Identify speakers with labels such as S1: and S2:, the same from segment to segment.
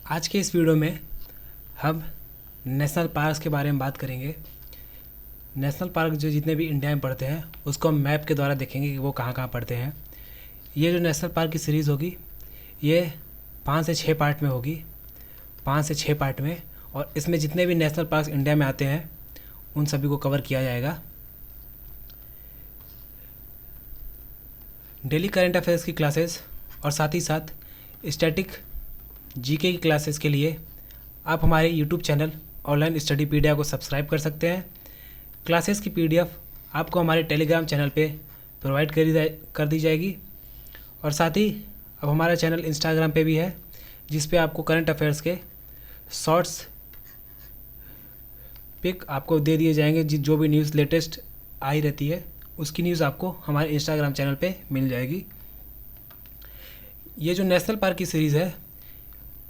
S1: आज के इस वीडियो में हम नेशनल पार्क्स के बारे में बात करेंगे। नेशनल पार्क जो जितने भी इंडिया में पड़ते हैं उसको हम मैप के द्वारा देखेंगे कि वो कहाँ कहाँ पड़ते हैं। ये जो नेशनल पार्क की सीरीज़ होगी ये 5 से 6 पार्ट में होगी, 5 से 6 पार्ट में, और इसमें जितने भी नेशनल पार्क इंडिया में आते हैं उन सभी को कवर किया जाएगा। डेली करंट अफेयर्स की क्लासेस और साथ ही साथ स्टैटिक जीके की क्लासेस के लिए आप हमारे यूट्यूब चैनल ऑनलाइन स्टडी पीडिया को सब्सक्राइब कर सकते हैं। क्लासेस की पीडीएफ आपको हमारे टेलीग्राम चैनल पे प्रोवाइड कर दी जाएगी, और साथ ही अब हमारा चैनल इंस्टाग्राम पे भी है जिस पे आपको करंट अफेयर्स के शॉर्ट्स पिक आपको दे दिए जाएंगे। जो भी न्यूज़ लेटेस्ट आई रहती है उसकी न्यूज़ आपको हमारे इंस्टाग्राम चैनल पे मिल जाएगी। ये जो नेशनल पार्क की सीरीज़ है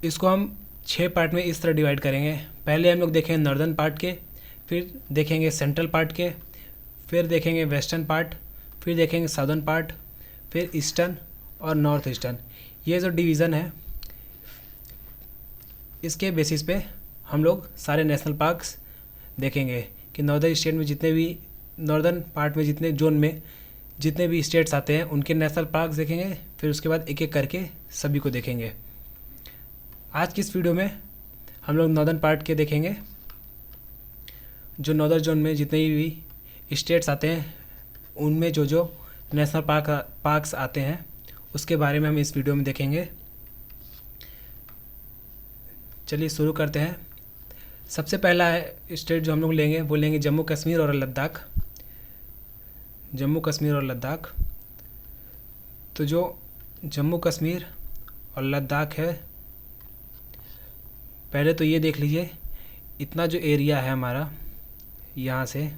S1: इसको हम 6 पार्ट में इस तरह डिवाइड करेंगे। पहले हम लोग देखेंगे नॉर्दर्न पार्ट के, फिर देखेंगे सेंट्रल पार्ट के, फिर देखेंगे वेस्टर्न पार्ट, फिर देखेंगे साउदर्न पार्ट, फिर ईस्टर्न और नॉर्थ ईस्टर्न। ये जो डिवीज़न है इसके बेसिस पे हम लोग सारे नेशनल पार्क्स देखेंगे कि नॉर्दर्न स्टेट में जितने भी नॉर्दर्न पार्ट में जितने जोन में जितने भी स्टेट्स आते हैं उनके नेशनल पार्क्स देखेंगे, फिर उसके बाद एक एक करके सभी को देखेंगे। आज की इस वीडियो में हम लोग नॉर्दर्न पार्ट के देखेंगे। जो नॉर्दर्न जोन में जितने भी स्टेट्स आते हैं उनमें जो जो नेशनल पार्क्स आते हैं उसके बारे में हम इस वीडियो में देखेंगे। चलिए शुरू करते हैं। सबसे पहला स्टेट जो हम लोग लेंगे वो लेंगे जम्मू कश्मीर और लद्दाख। जम्मू कश्मीर और लद्दाख। तो जो जम्मू कश्मीर और लद्दाख है, पहले तो ये देख लीजिए इतना जो एरिया है हमारा, यहाँ से ये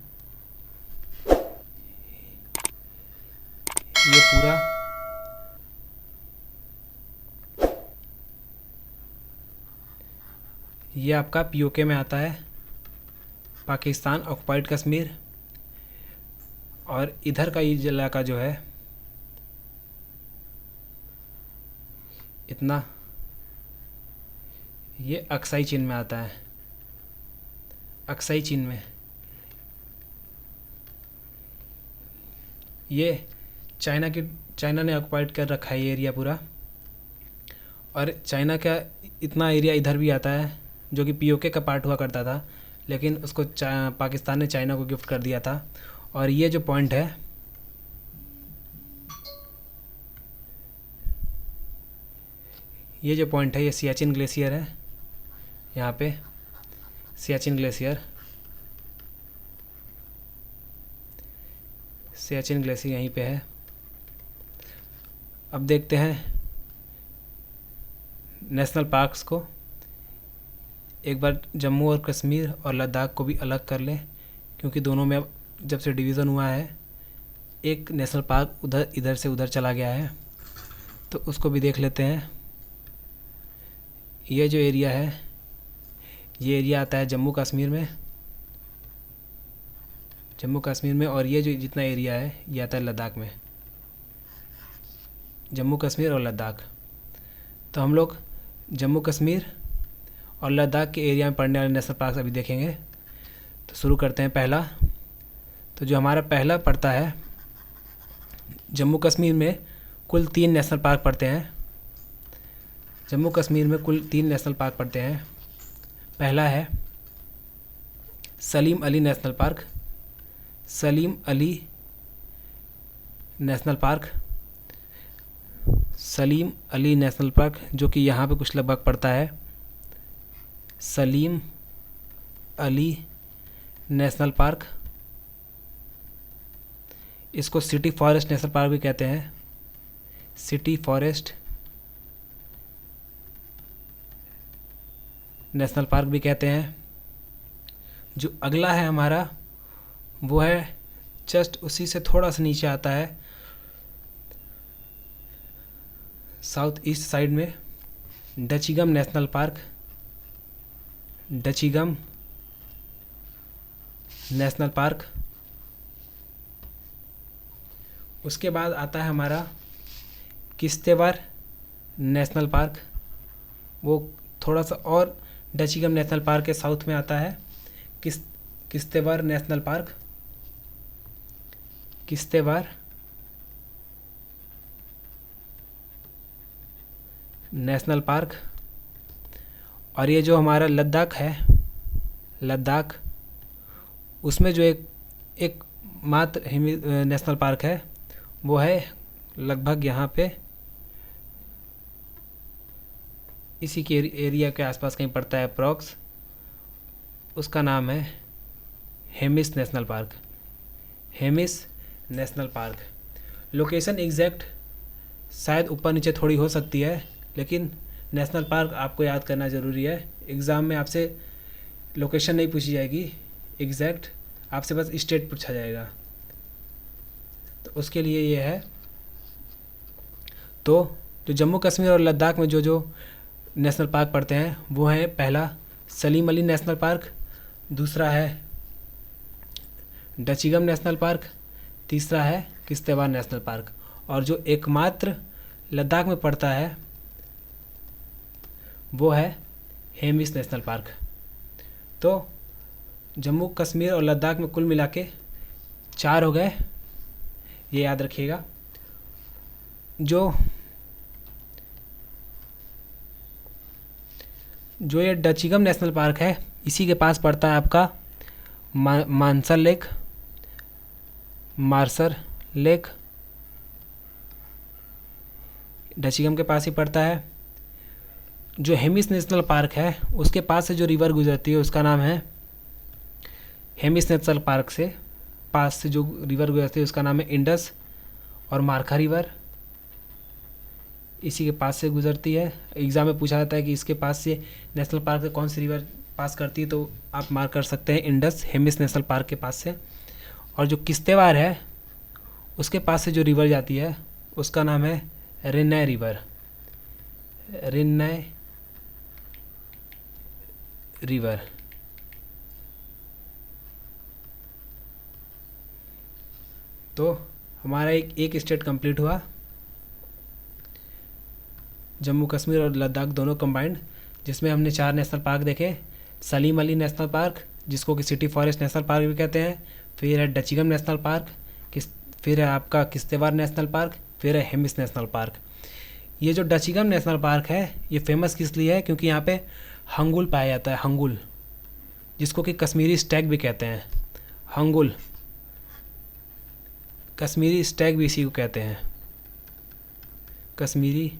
S1: पूरा ये आपका पीओके में आता है, पाकिस्तान ऑक्युपाइड कश्मीर। और इधर का ये इलाका जो है इतना ये अक्साई चीन में आता है। अक्साई चीन में ये चाइना ने ऑक्युपाइड कर रखा है ये एरिया पूरा। और चाइना का इतना एरिया इधर भी आता है जो कि पीओके का पार्ट हुआ करता था, लेकिन उसको पाकिस्तान ने चाइना को गिफ्ट कर दिया था। और ये जो पॉइंट है ये सियाचिन ग्लेशियर है। यहाँ पे सियाचिन ग्लेशियर यहीं पे है। अब देखते हैं नेशनल पार्क्स को। एक बार जम्मू और कश्मीर और लद्दाख को भी अलग कर लें, क्योंकि दोनों में अब जब से डिवीज़न हुआ है एक नेशनल पार्क इधर से उधर चला गया है, तो उसको भी देख लेते हैं। ये जो एरिया है ये एरिया आता है जम्मू कश्मीर में, और ये जो जितना एरिया है ये आता है लद्दाख में। जम्मू कश्मीर और लद्दाख। तो हम लोग जम्मू कश्मीर और लद्दाख के एरिया में पड़ने वाले नेशनल पार्क अभी देखेंगे। तो शुरू करते हैं। पहला तो जो हमारा पहला पड़ता है जम्मू कश्मीर में कुल 3 नेशनल पार्क पड़ते हैं। जम्मू कश्मीर में कुल 3 नेशनल पार्क पड़ते हैं। पहला है Salim Ali national park. Salim Ali national park जो कि यहाँ पे कुछ लगभग पड़ता है। सलीम अली नेशनल पार्क, इसको सिटी फॉरेस्ट नेशनल पार्क भी कहते हैं। सिटी फॉरेस्ट नेशनल पार्क भी कहते हैं। जो अगला है हमारा वो है जस्ट उसी से थोड़ा सा नीचे आता है, साउथ ईस्ट साइड में Dachigam national park. Dachigam national park. उसके बाद आता है हमारा किश्तवाड़ नेशनल पार्क। वो थोड़ा सा और डचीगम नेशनल पार्क के साउथ में आता है Kishtwar national park, Kishtwar national park. और ये जो हमारा लद्दाख है, लद्दाख, उसमें जो एक मात्र नेशनल पार्क है वो है लगभग यहाँ पे इसी के एरिया के आसपास कहीं पड़ता है अप्रॉक्स, उसका नाम है Hemis national park, Hemis national park. Location exact शायद ऊपर नीचे थोड़ी हो सकती है, लेकिन नेशनल पार्क आपको याद करना ज़रूरी है। एग्ज़ाम में आपसे लोकेशन नहीं पूछी जाएगी एग्जैक्ट, आपसे बस स्टेट पूछा जाएगा, तो उसके लिए ये है। तो जो जम्मू कश्मीर और लद्दाख में जो जो नेशनल पार्क पड़ते हैं वो हैं, पहला सलीम अली नेशनल पार्क, दूसरा है डचीगम नेशनल पार्क, तीसरा है किश्तवाड़ नेशनल पार्क, और जो एकमात्र लद्दाख में पड़ता है वो है हेमिस नेशनल पार्क। तो जम्मू कश्मीर और लद्दाख में कुल मिला के 4 हो गए, ये याद रखिएगा। जो ये डचीगम नेशनल पार्क है, इसी के पास पड़ता है आपका मानसर लेक, मार्सर लेक, डचीगम के पास ही पड़ता है। जो हेमिस नेशनल पार्क है उसके पास से जो रिवर गुजरती है उसका नाम है, हेमिस नेशनल पार्क से पास से जो रिवर गुजरती है उसका नाम है इंडस और मारखा रिवर, इसी के पास से गुजरती है। एग्ज़ाम में पूछा जाता है कि इसके पास से नेशनल पार्क से कौन सी रिवर पास करती है, तो आप मार्क कर सकते हैं इंडस, हेमिस नेशनल पार्क के पास से। और जो किश्तवाड़ है उसके पास से जो रिवर जाती है उसका नाम है रिन्नय रिवर, रिन्नय रिवर। तो हमारा एक स्टेट कंप्लीट हुआ, जम्मू कश्मीर और लद्दाख दोनों कंबाइंड, जिसमें हमने 4 नेशनल पार्क देखे। सलीम अली नेशनल पार्क, जिसको कि सिटी फॉरेस्ट नेशनल पार्क भी कहते हैं, फिर है डचीगम नेशनल पार्क, फिर है आपका किश्तवाड़ नेशनल पार्क, फिर है हेमिस नेशनल पार्क। ये जो डचीगम नेशनल पार्क है ये फेमस किस लिए है, क्योंकि यहाँ पे हंगुल पाया जाता है, हंगुल, जिसको कि कश्मीरी स्टैग भी कहते हैं। हंगुल, कश्मीरी स्टैग भी इसी को कहते हैं, कश्मीरी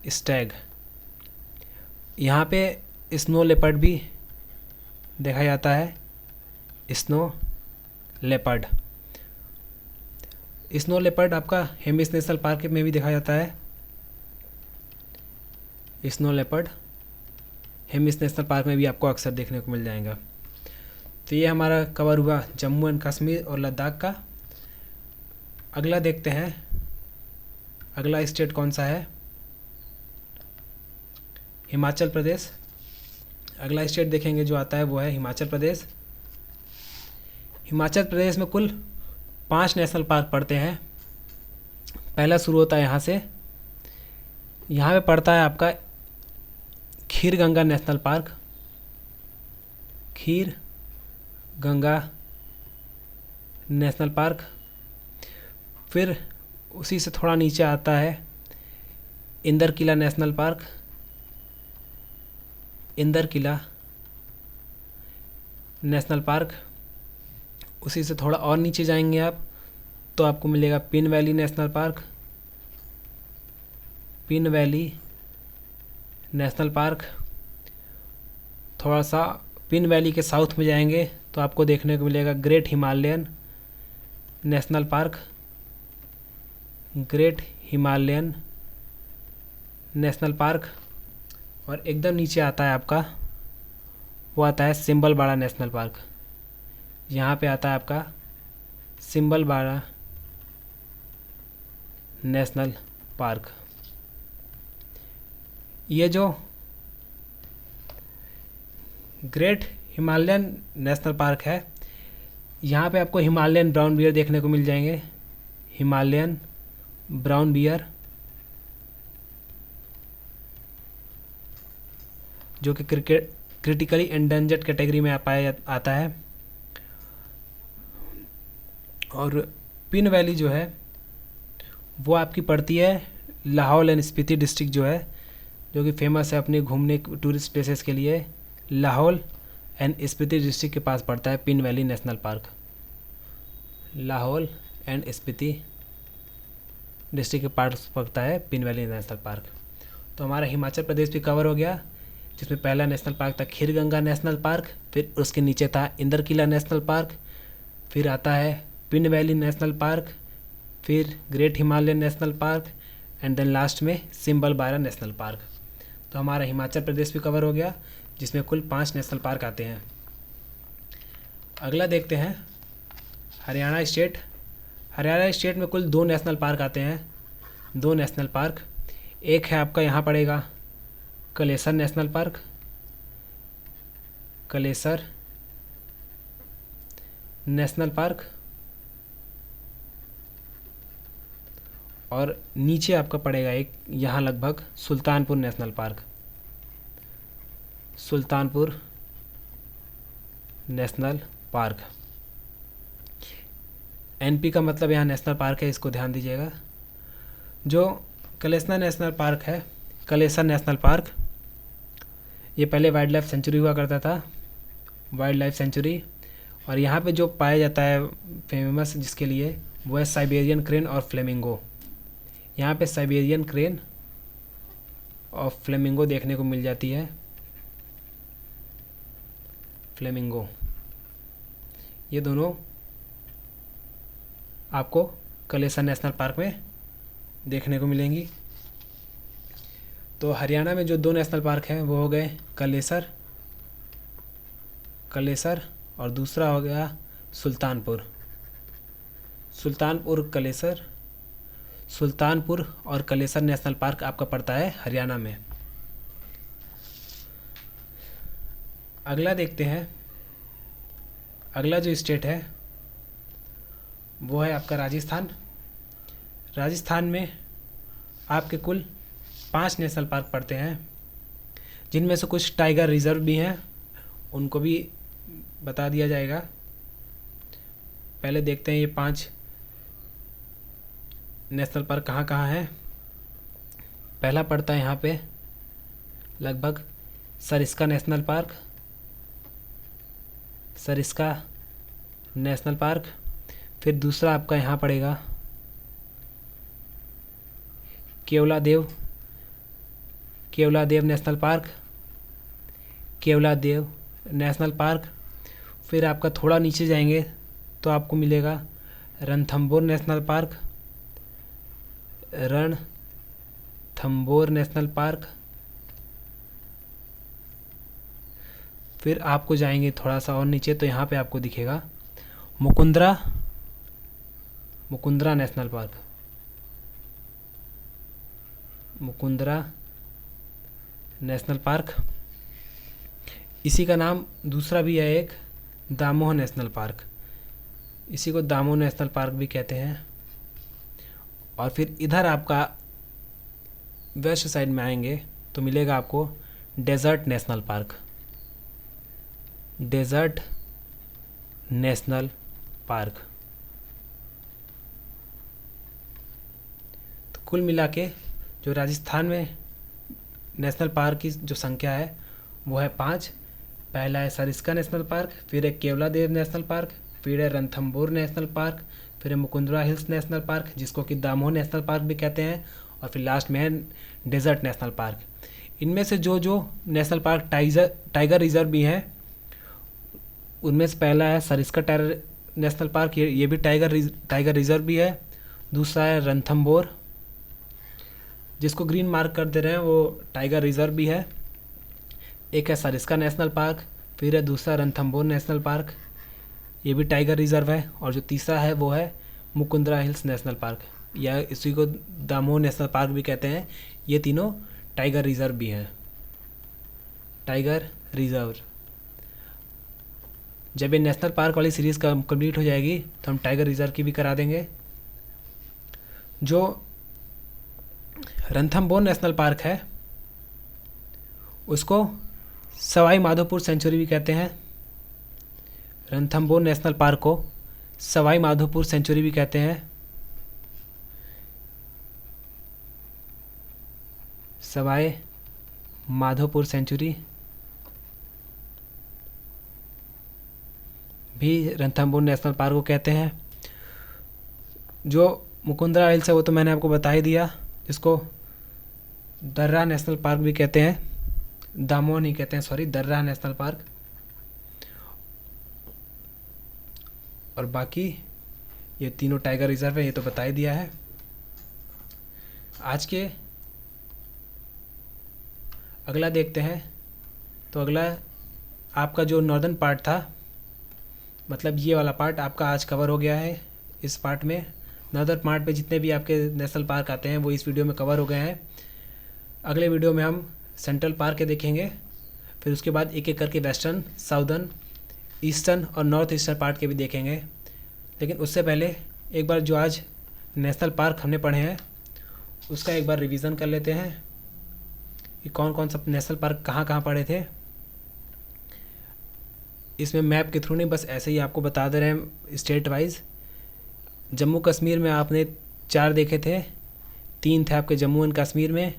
S1: स्टैग। यहाँ पे स्नो लेपर्ड भी देखा जाता है, स्नो लेपर्ड। स्नो लेपर्ड आपका हेमिस नेशनल पार्क में भी देखा जाता है, snow leopard Hemis national park में भी आपको अक्सर देखने को मिल जाएगा। तो ये हमारा कवर हुआ जम्मू एंड कश्मीर और लद्दाख का। अगला देखते हैं, अगला स्टेट कौन सा है, हिमाचल प्रदेश। अगला स्टेट देखेंगे जो आता है वो है हिमाचल प्रदेश। हिमाचल प्रदेश में कुल 5 नेशनल पार्क पड़ते हैं। पहला शुरू होता है यहाँ से, यहाँ पे पड़ता है आपका खीर गंगा नेशनल पार्क, खीर गंगा नेशनल पार्क। फिर उसी से थोड़ा नीचे आता है इंदर किला नेशनल पार्क, इंदर किला नेशनल पार्क। उसी से थोड़ा और नीचे जाएंगे आप तो आपको मिलेगा pin Valley National park, pin Valley National park. थोड़ा सा पिन वैली के साउथ में जाएंगे तो आपको देखने को मिलेगा great Himalayan National park, great Himalayan National park. और एकदम नीचे आता है आपका, वो आता है सिंबलबाड़ा नेशनल पार्क। यहाँ पे आता है आपका सिंबलबाड़ा नेशनल पार्क। ये जो ग्रेट हिमालयन नेशनल पार्क है, यहाँ पे आपको हिमालयन ब्राउन बियर देखने को मिल जाएंगे, हिमालयन ब्राउन बियर। जो कि क्रिटिकली एंडेंजर्ड कैटेगरी में आता है। और पिन वैली जो है वो आपकी पड़ती है लाहौल एंड स्पीति डिस्ट्रिक्ट जो है, जो कि फेमस है अपने घूमने टूरिस्ट प्लेसेस के लिए। लाहौल एंड स्पीति डिस्ट्रिक्ट के पास पड़ता है Pin Valley National park. Lahaul and Spiti district के पास पड़ता है पिन वैली नेशनल पार्क। तो हमारा हिमाचल प्रदेश भी कवर हो गया, जिसमें पहला नेशनल पार्क था खीरगंगा नेशनल पार्क, फिर उसके नीचे था इंदरकिला नेशनल पार्क, फिर आता है पिन वैली नेशनल पार्क, फिर Great Himalayan National Park and then last में सिम्बलबारा नेशनल पार्क। तो हमारा हिमाचल प्रदेश भी कवर हो गया, जिसमें कुल 5 नेशनल पार्क आते हैं। अगला देखते हैं हरियाणा स्टेट। हरियाणा स्टेट में कुल 2 नेशनल पार्क आते हैं। 2 नेशनल पार्क, एक है आपका यहाँ पड़ेगा Kalesar national park, Kalesar national park, और नीचे आपका पड़ेगा एक यहाँ लगभग Sultanpur national park, Sultanpur national park. NP का मतलब यहाँ नेशनल पार्क है, इसको ध्यान दीजिएगा। जो कलेसर नेशनल पार्क है, कलेसर नेशनल पार्क, ये पहले वाइल्ड लाइफ सेंचुरी हुआ करता था, वाइल्ड लाइफ सेंचुरी। और यहाँ पे जो पाया जाता है फेमस जिसके लिए, वो है साइबेरियन क्रेन और फ्लेमिंगो। यहाँ पे साइबेरियन क्रेन और फ्लेमिंगो देखने को मिल जाती है। फ्लेमिंगो, ये दोनों आपको कलेसर नेशनल पार्क में देखने को मिलेंगी। तो हरियाणा में जो 2 नेशनल पार्क हैं वो हो गए कलेसर और दूसरा हो गया सुल्तानपुर। सुल्तानपुर और कलेसर नेशनल पार्क आपका पड़ता है हरियाणा में। अगला देखते हैं, अगला जो स्टेट है वो है आपका राजस्थान। राजस्थान में आपके कुल 5 नेशनल पार्क पड़ते हैं, जिनमें से कुछ टाइगर रिजर्व भी हैं, उनको भी बता दिया जाएगा। पहले देखते हैं ये 5 नेशनल पार्क कहाँ कहाँ हैं। पहला पड़ता है यहाँ पे लगभग Sariska national park, Sariska national Park. फिर दूसरा आपका यहाँ पड़ेगा Keoladeo national park, Keoladeo national Park. फिर आपका थोड़ा नीचे जाएंगे तो आपको मिलेगा Ranthambore national park, Ranthambore national Park. फिर आपको जाएंगे थोड़ा सा और नीचे तो यहाँ पे आपको दिखेगा Mukundra national park, Mukundra national park. इसी का नाम दूसरा भी है एक दामोह नेशनल पार्क, इसी को दामोह नेशनल पार्क भी कहते हैं। और फिर इधर आपका वेस्ट साइड में आएंगे तो मिलेगा आपको Desert National Park, Desert National Park. तो कुल मिला के जो राजस्थान में नेशनल पार्क की जो संख्या है वो है 5। पहला है सरिस्का नेशनल पार्क, फिर है केवलादेव नेशनल पार्क, फिर है रणथंबोर नेशनल पार्क, फिर है मुकुंदरा हिल्स नेशनल पार्क जिसको कि दामोह नेशनल पार्क भी कहते हैं, और फिर लास्ट में है डेजर्ट नेशनल पार्क। इनमें से जो जो नेशनल पार्क टाइगर रिजर्व भी हैं, उनमें से पहला है सरिस्का नेशनल पार्क, ये भी टाइगर रिजर्व भी है। दूसरा है रणथंबोर, जिसको ग्रीन मार्क कर दे रहे हैं, वो टाइगर रिजर्व भी है। एक है सरिस्का नेशनल पार्क, फिर है दूसरा रणथंबोर नेशनल पार्क, ये भी टाइगर रिजर्व है। और जो तीसरा है वो है मुकुंदरा हिल्स नेशनल पार्क, या इसी को दामोह नेशनल पार्क भी कहते हैं। ये तीनों टाइगर रिजर्व भी हैं, टाइगर रिजर्व। जब ये नेशनल पार्क वाली सीरीज़ कंप्लीट हो जाएगी तो हम टाइगर रिजर्व की भी करा देंगे। जो रणथंबोर नेशनल पार्क है उसको सवाई माधोपुर सेंचुरी भी कहते हैं। रणथंभौर नेशनल पार्क को सवाई माधोपुर सेंचुरी भी कहते हैं। सवाई माधोपुर सेंचुरी भी रणथंभौर नेशनल पार्क को कहते हैं। जो मुकुंदरा हिल्स है वो तो मैंने आपको बता ही दिया, जिसको दर्रा नेशनल पार्क भी कहते हैं। दामोह नहीं कहते हैं, सॉरी, दर्रा नेशनल पार्क। और बाकी ये तीनों टाइगर रिजर्व है, ये तो बता ही दिया है। आज के अगला देखते हैं। तो अगला आपका जो नॉर्दर्न पार्ट था, मतलब ये वाला पार्ट आपका आज कवर हो गया है। इस पार्ट में नॉर्दर्न पार्ट पे जितने भी आपके नेशनल पार्क आते हैं वो इस वीडियो में कवर हो गए हैं। अगले वीडियो में हम सेंट्रल पार्क के देखेंगे, फिर उसके बाद एक एक करके वेस्टर्न, साउदर्न, ईस्टर्न और नॉर्थ ईस्टर्न पार्ट के भी देखेंगे। लेकिन उससे पहले एक बार जो आज नेशनल पार्क हमने पढ़े हैं उसका एक बार रिवीजन कर लेते हैं कि कौन कौन सा नेशनल पार्क कहाँ कहाँ पढ़े थे। इसमें मैप के थ्रू नहीं, बस ऐसे ही आपको बता दे रहे हैं स्टेट वाइज। जम्मू कश्मीर में आपने 4 देखे थे, 3 थे आपके जम्मू एंड कश्मीर में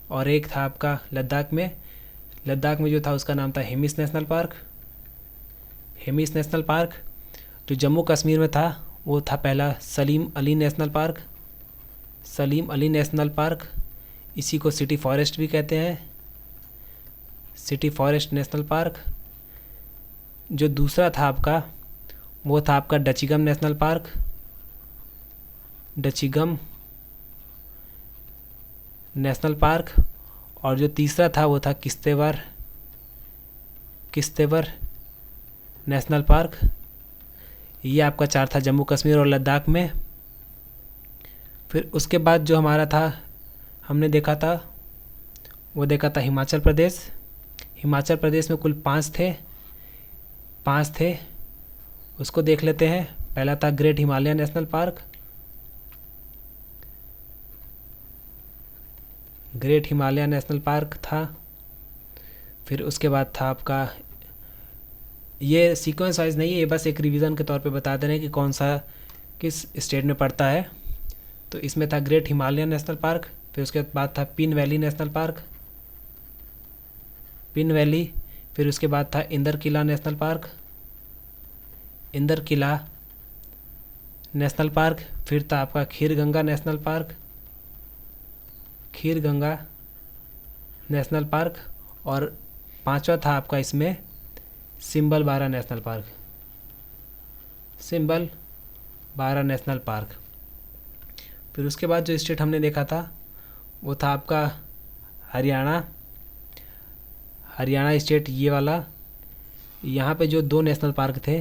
S1: और 1 था आपका लद्दाख में। लद्दाख में जो था उसका नाम था Hemis national park. Hemis national park जो जम्मू कश्मीर में था वो था पहला Salim Ali national park. Salim Ali national park, इसी को सिटी फॉरेस्ट भी कहते हैं, सिटी फॉरेस्ट नेशनल पार्क। जो दूसरा था आपका वो था आपका Dachigam national park. Dachigam national park. और जो तीसरा था वो था किश्तवाड़ नेशनल पार्क। ये आपका 4 था जम्मू कश्मीर और लद्दाख में। फिर उसके बाद जो हमारा था हमने देखा था वो देखा था हिमाचल प्रदेश। हिमाचल प्रदेश में कुल 5 थे, उसको देख लेते हैं। पहला था great Himalaya national park. Great Himalaya national park था। फिर उसके बाद था आपका, ये सीक्वेंस वाइज नहीं है, ये बस एक रिवीजन के तौर पे बता दे रहे हैं कि कौन सा किस स्टेट में पड़ता है। तो इसमें था ग्रेट हिमालय नेशनल पार्क। फिर उसके बाद था pin Valley National park, pin valley. फिर उसके बाद था इंदर किला नेशनल पार्क, इंदर किला नेशनल पार्क। फिर था आपका खीर गंगा नेशनल पार्क, खीर गंगा नेशनल पार्क। और 5वां था आपका इसमें सिंबल बारा नेशनल पार्क, सिंबल बारा नेशनल पार्क। फिर उसके बाद जो स्टेट हमने देखा था वो था आपका हरियाणा। हरियाणा स्टेट ये वाला। यहाँ पे जो 2 नेशनल पार्क थे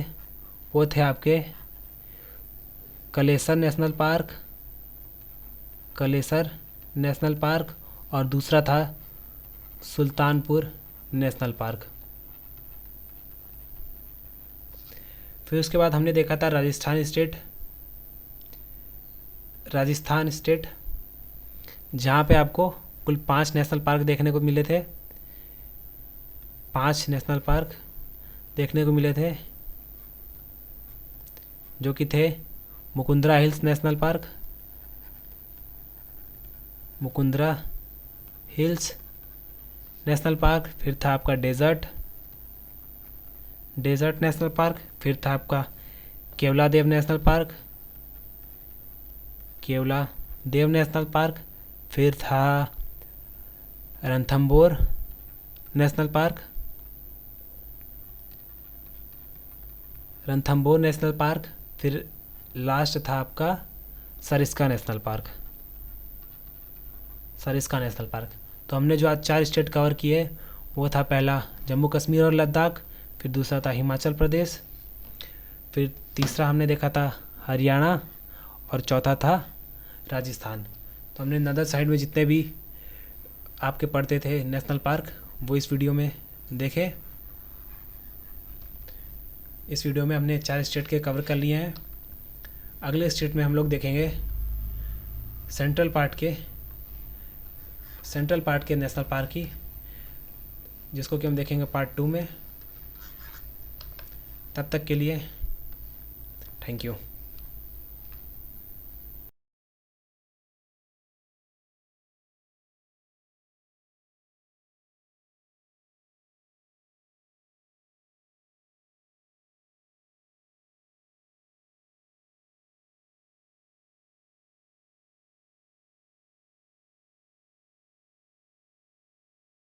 S1: वो थे आपके Kalesar national park, Kalesar national park. और दूसरा था सुल्तानपुर नेशनल पार्क। फिर उसके बाद हमने देखा था राजस्थान स्टेट। राजस्थान स्टेट जहाँ पे आपको कुल 5 नेशनल पार्क देखने को मिले थे, 5 नेशनल पार्क देखने को मिले थे, जो कि थे Mukundra hills national park, Mukundra hills national Park. फिर था आपका डेजर्ट नेशनल पार्क। फिर था आपका Keoladeo national park, Keoladeo national Park. फिर था Ranthambore national park, Ranthambore national Park. फिर लास्ट था आपका Sariska national park, Sariska national Park. तो हमने जो आज 4 स्टेट कवर किए वो था पहला जम्मू कश्मीर और लद्दाख, फिर दूसरा था हिमाचल प्रदेश, फिर तीसरा हमने देखा था हरियाणा और चौथा था राजस्थान। तो हमने नदर साइड में जितने भी आपके पढ़ते थे नेशनल पार्क वो इस वीडियो में देखे। इस वीडियो में हमने 4 स्टेट के कवर कर लिए हैं। अगले स्टेट में हम लोग देखेंगे सेंट्रल पार्ट के नेशनल पार्क की। जिसको कि हम देखेंगे पार्ट 2 में। तब तक के लिए थैंक यू।